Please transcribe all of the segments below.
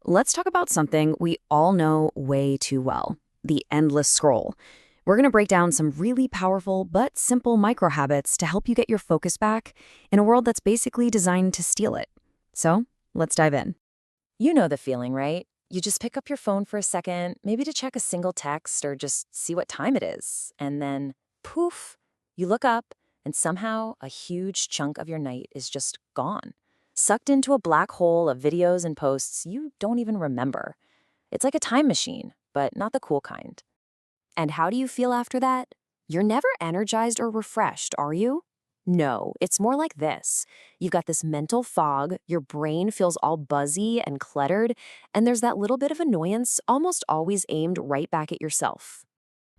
Let's talk about something we all know way too well: the endless scroll. We're going to break down some really powerful but simple micro habits to help you get your focus back in a world that's basically designed to steal it. So, let's dive in. You know the feeling, right? You just pick up your phone for a second, maybe to check a single text or just see what time it is. And then, poof, you look up and somehow a huge chunk of your night is just gone. Sucked into a black hole of videos and posts you don't even remember. It's like a time machine, but not the cool kind. And how do you feel after that? You're never energized or refreshed, are you? No, it's more like this. You've got this mental fog, your brain feels all buzzy and cluttered, and there's that little bit of annoyance almost always aimed right back at yourself.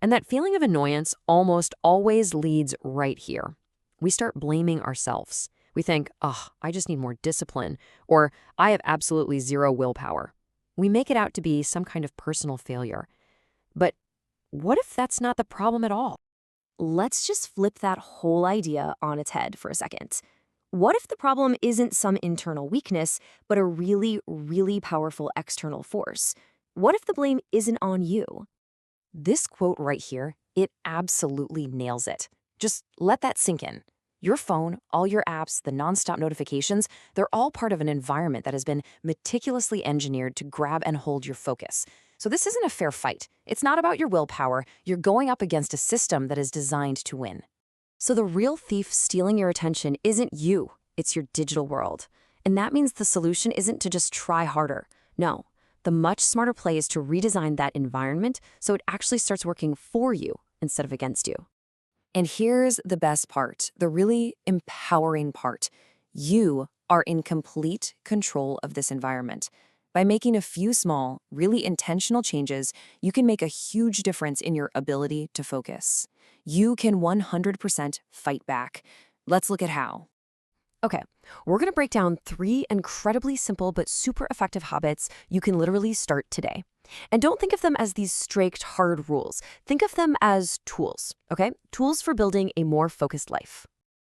And that feeling of annoyance almost always leads right here. We start blaming ourselves. We think, oh, I just need more discipline, or I have absolutely zero willpower. We make it out to be some kind of personal failure. But what if that's not the problem at all? Let's just flip that whole idea on its head for a second. What if the problem isn't some internal weakness, but a really, really powerful external force? What if the blame isn't on you? This quote right here, it absolutely nails it. Just let that sink in. Your phone, all your apps, the nonstop notifications, they're all part of an environment that has been meticulously engineered to grab and hold your focus. So this isn't a fair fight. It's not about your willpower. You're going up against a system that is designed to win. So the real thief stealing your attention isn't you, it's your digital world. And that means the solution isn't to just try harder. No, the much smarter play is to redesign that environment so it actually starts working for you instead of against you. And here's the best part, the really empowering part. You are in complete control of this environment. By making a few small, really intentional changes, you can make a huge difference in your ability to focus. You can 100% fight back. Let's look at how. Okay, we're going to break down 3 incredibly simple but super effective habits you can literally start today. And don't think of them as these strict, hard rules. Think of them as tools, okay? Tools for building a more focused life.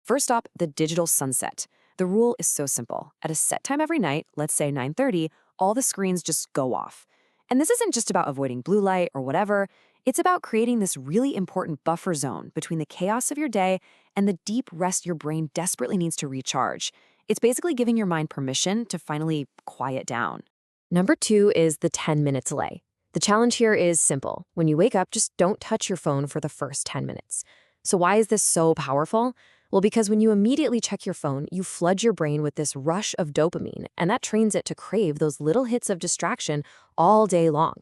First up, the digital sunset. The rule is so simple. At a set time every night, let's say 9:30, all the screens just go off. And this isn't just about avoiding blue light or whatever. It's about creating this really important buffer zone between the chaos of your day and the deep rest your brain desperately needs to recharge. It's basically giving your mind permission to finally quiet down. Number 2 is the 10-minute delay. The challenge here is simple. When you wake up, just don't touch your phone for the first 10 minutes. So why is this so powerful? Well, because when you immediately check your phone, you flood your brain with this rush of dopamine, and that trains it to crave those little hits of distraction all day long.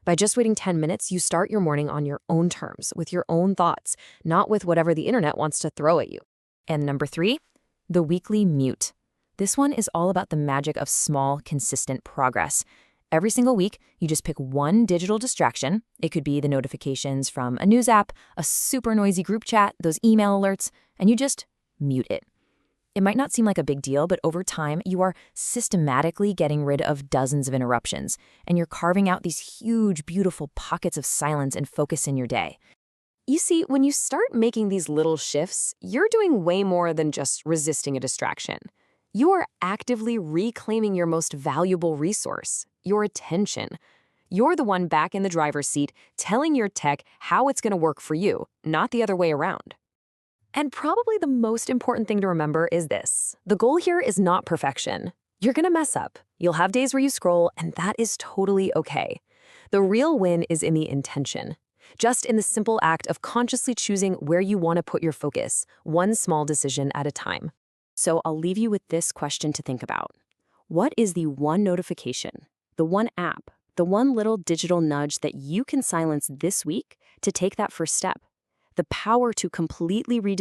By just waiting 10 minutes, you start your morning on your own terms, with your own thoughts, not with whatever the internet wants to throw at you. And number 3, the weekly mute. This one is all about the magic of small, consistent progress. Every single week, you just pick one digital distraction. It could be the notifications from a news app, a super noisy group chat, those email alerts, and you just mute it. It might not seem like a big deal, but over time, you are systematically getting rid of dozens of interruptions, and you're carving out these huge, beautiful pockets of silence and focus in your day. You see, when you start making these little shifts, you're doing way more than just resisting a distraction. You are actively reclaiming your most valuable resource, your attention. You're the one back in the driver's seat telling your tech how it's going to work for you, not the other way around. And probably the most important thing to remember is this. The goal here is not perfection. You're going to mess up. You'll have days where you scroll, and that is totally okay. The real win is in the intention. Just in the simple act of consciously choosing where you want to put your focus, one small decision at a time. So I'll leave you with this question to think about. What is the one notification, the one app, the one little digital nudge that you can silence this week to take that first step? The power to completely redesign